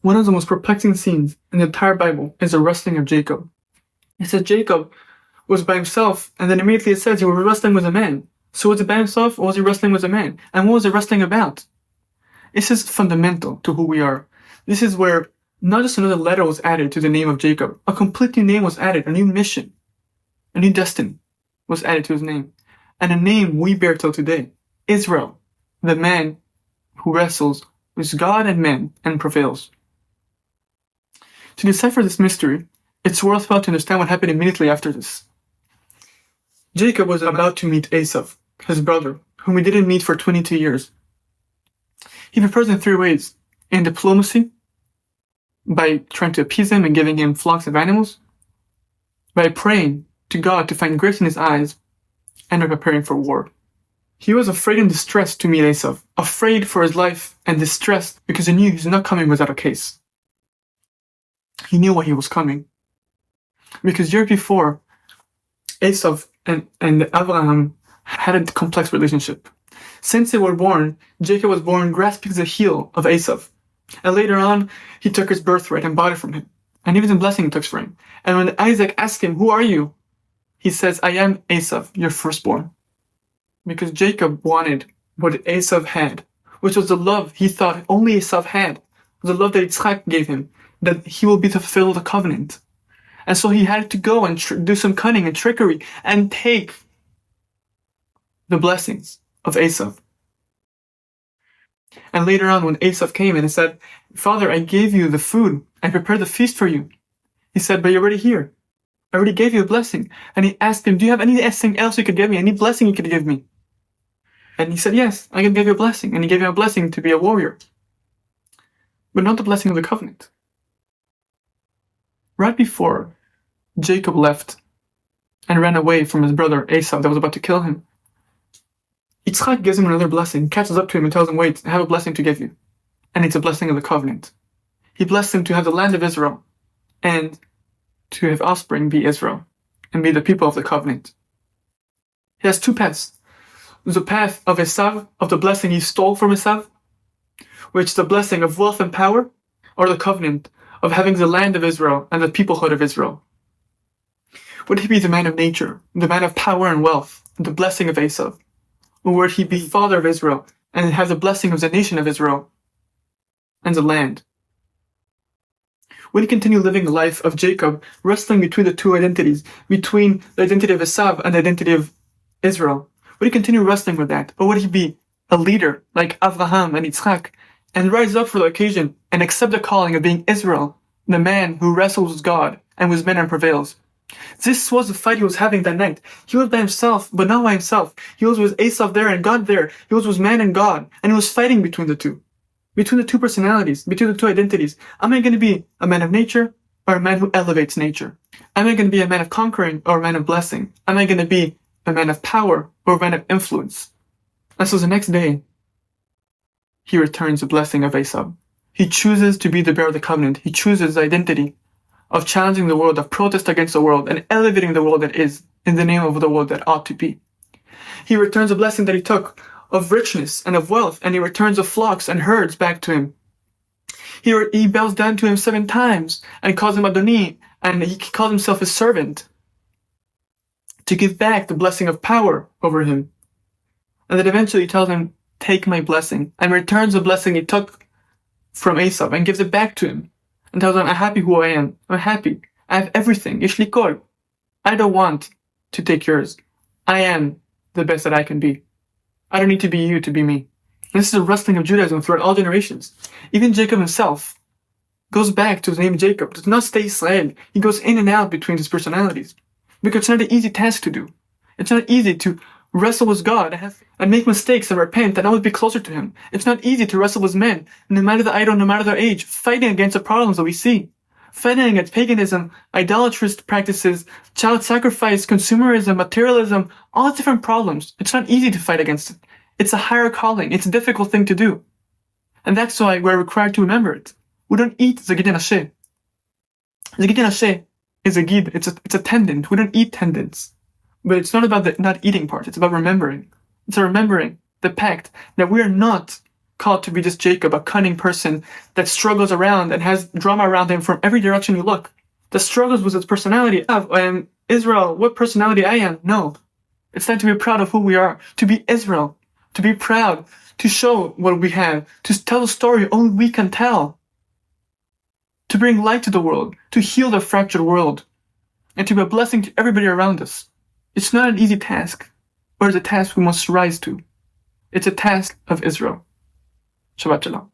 One of the most perplexing scenes in the entire Bible is the wrestling of Jacob. It says Jacob was by himself, and then immediately it says he was wrestling with a man. So was he by himself, or was he wrestling with a man? And what was the wrestling about? This is fundamental to who we are. This is where not just another letter was added to the name of Jacob, a complete new name was added, a new mission, a new destiny was added to his name. And a name we bear till today, Israel, the man who wrestles with God and man and prevails. To decipher this mystery, it's worthwhile to understand what happened immediately after this. Jacob was about to meet Esau, his brother, whom he didn't meet for 22 years. He prepares in 3 ways: in diplomacy, by trying to appease him and giving him flocks of animals, by praying to God to find grace in his eyes, and by preparing for war. He was afraid and distressed to meet Esau, afraid for his life and distressed because he knew he was not coming without a case. He knew why he was coming. Because years before, Esau and Abraham had a complex relationship. Since they were born, Jacob was born grasping the heel of Esau. And later on, he took his birthright and bought it from him. And even the blessing he took from him. And when Isaac asked him, "Who are you?" he says, "I am Esau, your firstborn." Because Jacob wanted what Esau had, which was the love he thought only Esau had, the love that Yitzchak gave him, that he will be to fulfill the covenant. And so he had to go and do some cunning and trickery and take the blessings of Esau. And later on, when Esau came and said, "Father, I gave you the food. I prepared the feast for you." He said, "But you're already here. I already gave you a blessing." And he asked him, "Do you have anything else you could give me? Any blessing you could give me?" And he said, "Yes, I can give you a blessing." And he gave him a blessing to be a warrior. But not the blessing of the covenant. Right before Jacob left and ran away from his brother Esau that was about to kill him, Yitzchak gives him another blessing, catches up to him and tells him, "Wait, I have a blessing to give you." And it's a blessing of the covenant. He blessed him to have the land of Israel and to have offspring be Israel and be the people of the covenant. He has 2 paths. The path of Esau, of the blessing he stole from Esau, which is the blessing of wealth and power, or the covenant of having the land of Israel and the peoplehood of Israel. Would he be the man of nature, the man of power and wealth, and the blessing of Esau? Or would he be father of Israel and have the blessing of the nation of Israel and the land? Would he continue living the life of Jacob, wrestling between the 2 identities, between the identity of Esau and the identity of Israel? Would he continue wrestling with that? Or would he be a leader like Abraham and Yitzchak and rise up for the occasion and accept the calling of being Israel, the man who wrestles with God and with men and prevails? This was the fight he was having that night. He was by himself, but not by himself. He was with Esau there and God there. He was with man and God, and he was fighting between the 2. Between the 2 personalities, between the 2 identities. Am I going to be a man of nature or a man who elevates nature? Am I going to be a man of conquering or a man of blessing? Am I going to be a man of power or a man of influence? And so the next day, he returns the blessing of Esau. He chooses to be the bearer of the covenant. He chooses the identity of challenging the world, of protest against the world, and elevating the world that is in the name of the world that ought to be. He returns the blessing that he took of richness and of wealth, and he returns the flocks and herds back to him. He bows down to him 7 times and calls him Adoni, and he calls himself his servant to give back the blessing of power over him. And then eventually he tells him, "Take my blessing," and returns the blessing he took from Esau and gives it back to him and tells him, "I'm happy who I am. I'm happy. I have everything. Yesh li kol. I don't want to take yours. I am the best that I can be. I don't need to be you to be me." This is a wrestling of Judaism throughout all generations. Even Jacob himself goes back to the name Jacob, does not stay Israel. He goes in and out between his personalities. Because it's not an easy task to do. It's not easy to wrestle with God and make mistakes and repent and always be closer to Him. It's not easy to wrestle with men, no matter the idol, no matter their age, fighting against the problems that we see. Fighting against paganism, idolatrous practices, child sacrifice, consumerism, materialism, all different problems. It's not easy to fight against it. It's a higher calling. It's a difficult thing to do. And that's why we're required to remember it. We don't eat Zagidin Hashem. Zagidin Hashem is a gid. It's a tendon. We don't eat tendons. But it's not about the not eating part. It's about remembering. It's a remembering the pact that we are not called to be just Jacob, a cunning person that struggles around and has drama around him from every direction you look. The struggles with his personality of, Israel, what personality I am? No. It's time to be proud of who we are, to be Israel, to be proud, to show what we have, to tell a story only we can tell, to bring light to the world, to heal the fractured world, and to be a blessing to everybody around us. It's not an easy task, or it's a task we must rise to. It's a task of Israel. Shabbat Shalom.